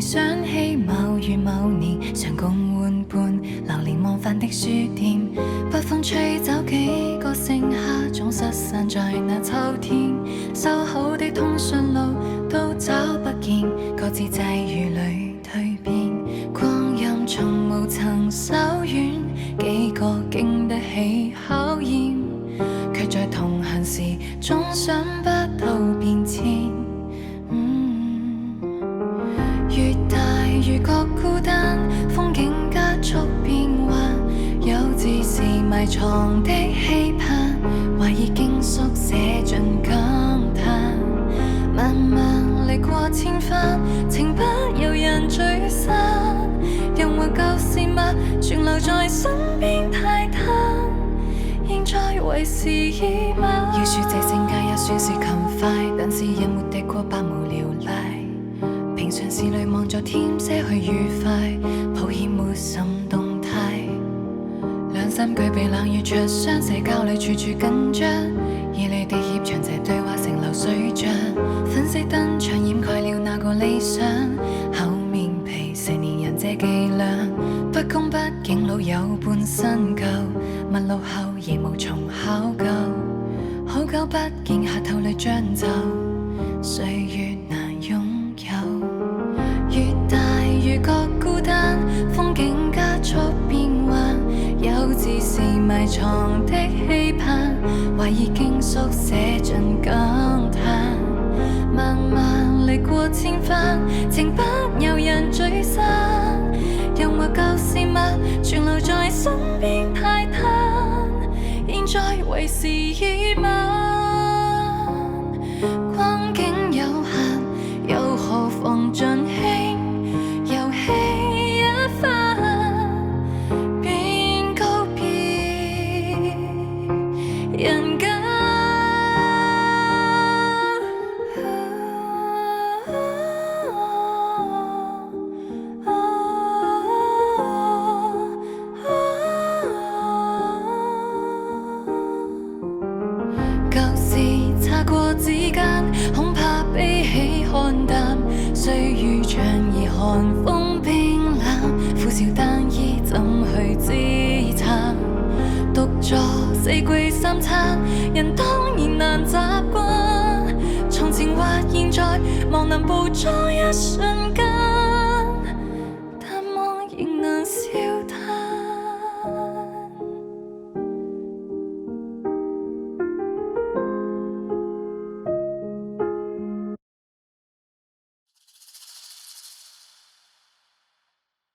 想起某月某年，常共玩伴流連忘返的書店，北風吹走幾個盛夏，總失散在那秋天。修好的通訊路都找不見，各自際遇裏蛻變。光陰從無曾手軟，幾個經得起考驗，卻在同行時總想不到變遷。越大越覺孤單，風景加速變幻，幼稚是埋藏的期盼，懷疑經宿寫盡感嘆。漫漫歷過千番，情不由人聚散，任何舊事物全留在身邊太淡，現在為時已晚。要說這性格也算是勤快，但是人沒敵過百無聊賴。平常事裏望昨天些許愉快，抱歉沒什動態。兩三句被冷語灼傷，社交裏處處緊張，以你的怯場這對話成流水賬。粉飾燈牆掩蓋了那個理想，厚面皮成年人這伎倆，不恭不敬老友半新舊，陌路後亦無從考究，好久不見下頭裏將就，歲月難擁有。越大越覺孤單，風景加速變幻，幼稚是埋藏的期盼，懷疑經宿寫盡感嘆。漫漫歷過千番，情不由人聚散，任何舊事物全留在身邊太淡，現在為時已晚。光景有限，又何妨盡興遊戲一番，便告別人間。舊事擦過指間，恐怕比起看淡，歲月長而寒風冰冷，苦笑單衣怎去自殘？獨坐四季三餐，人當然難習慣，從前或現在，望能捕捉一瞬間。